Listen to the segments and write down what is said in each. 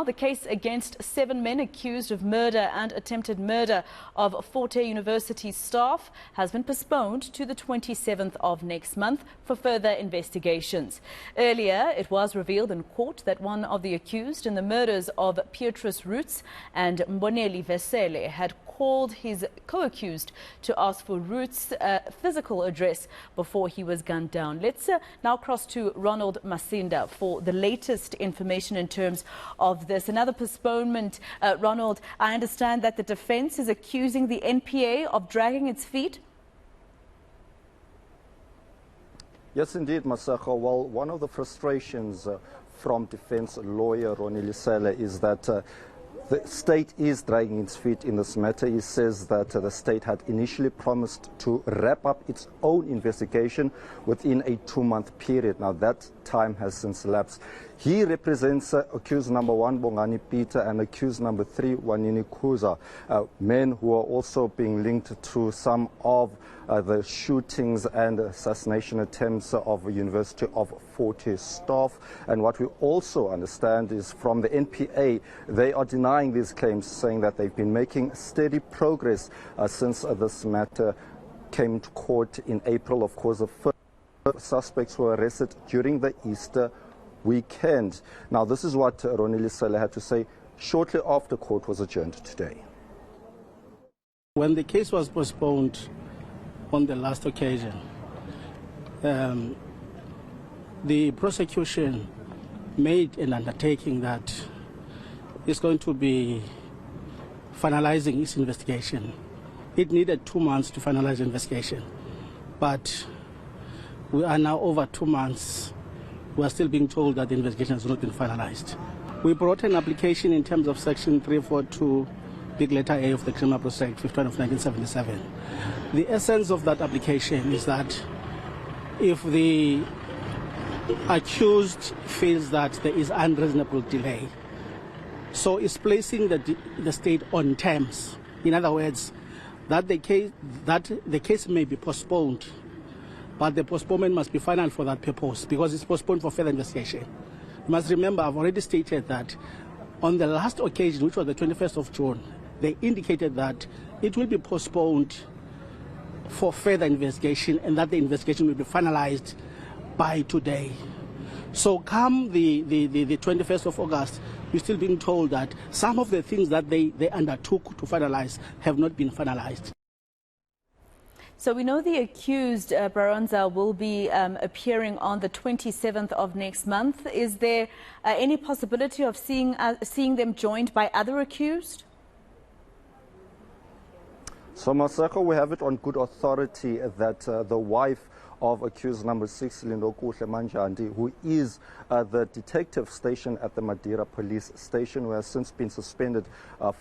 The case against 7 men accused of murder and attempted murder of Fort Hare University staff has been postponed to the 27th of next month for further investigations. Earlier, it was revealed in court that one of the accused in the murders of Petrus Roots and Mboneli Vesele had called his co-accused to ask for Roots' physical address before he was gunned down. Let's now cross to Ronald Masinda for the latest information in terms of this. Another postponement. Ronald, I understand that the defense is accusing the NPA of dragging its feet. Yes, indeed, Masako. Well, one of the frustrations from defense lawyer Ronald Masinda is that the state is dragging its feet in this matter. He says that the state had initially promised to wrap up its own investigation within a 2-month period. Now, that time has since elapsed. He represents accused number 1, Bongani Peter, and accused number 3, Wanini Kuza, men who are also being linked to some of the shootings and assassination attempts of the University of Fort Hare staff. And what we also understand is from the NPA, they are denying these claims, saying that they've been making steady progress since this matter came to court in April. Of course, the first suspects were arrested during the Easter weekend. Now, this is what Ronald Masinda had to say shortly after court was adjourned today. When the case was postponed on the last occasion, the prosecution made an undertaking that it's going to be finalizing its investigation. It needed 2 months to finalize the investigation, but we are now over 2 months. We are still being told that the investigation has not been finalized. We brought an application in terms of Section 342, big letter A of the Criminal Procedure Act 51 of 1977. The essence of that application is that if the accused feels that there is unreasonable delay, so it's placing the state on terms. In other words, that the case may be postponed, but the postponement must be final for that purpose because it's postponed for further investigation. You must remember, I've already stated that on the last occasion, which was the 21st of June, they indicated that it will be postponed for further investigation and that the investigation will be finalized by today. So come the 21st of August, we're still being told that some of the things that they undertook to finalize have not been finalized. So we know the accused, Baronza, will be appearing on the 27th of next month. Is there any possibility of seeing them joined by other accused? So, Masako, we have it on good authority that the wife of accused number 6, Lindokuhle Manjandi, who is the detective stationed at the Madira police station, who has since been suspended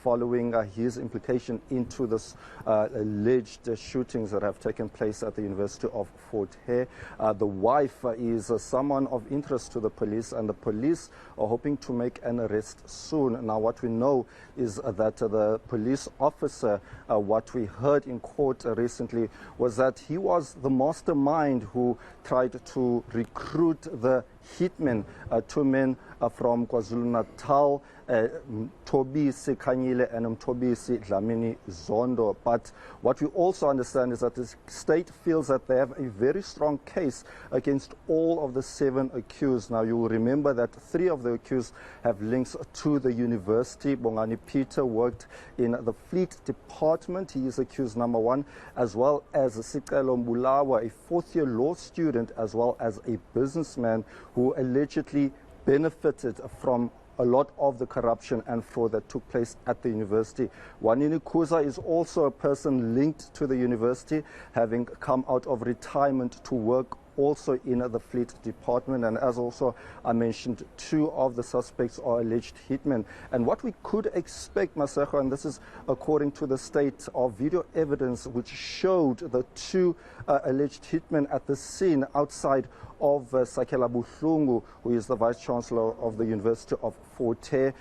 following his implication into this alleged shootings that have taken place at the University of Fort Hare. The wife is someone of interest to the police, and the police are hoping to make an arrest soon. Now, what we know is that the police officer, what we heard in court recently, was that he was the mastermind who tried to recruit the hitmen, 2 men from KwaZulu-Natal, Mtobisi Kanyile and Mtobisi Dlamini Zondo. But what we also understand is that the state feels that they have a very strong case against all of the 7 accused. Now, you will remember that 3 of the accused have links to the university. Bongani Peter worked in the fleet department. He is accused number 1, as well as Sikelo Mbulawa, a 4th-year law student, as well as a businessman who allegedly benefited from a lot of the corruption and fraud that took place at the university. Wanini Kuza is also a person linked to the university, having come out of retirement to work also in the fleet department. And as also I mentioned, 2 of the suspects are alleged hitmen. And what we could expect, Maseko, and this is according to the state, of video evidence which showed the 2 alleged hitmen at the scene outside of Sakela Buhlungu, who is the Vice Chancellor of the University of Fort Hare,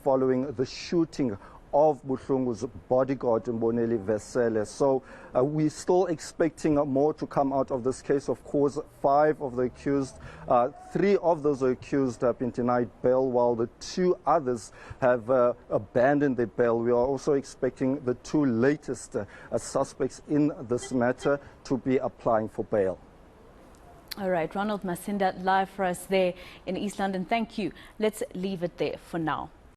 following the shooting of Buhlungu's bodyguard, Mboneli Vesele. So we're still expecting more to come out of this case. Of course, 5 of the accused, 3 of those accused have been denied bail, while the 2 others have abandoned their bail. We are also expecting the 2 latest suspects in this matter to be applying for bail. All right, Ronald Masinda live for us there in East London. Thank you. Let's leave it there for now.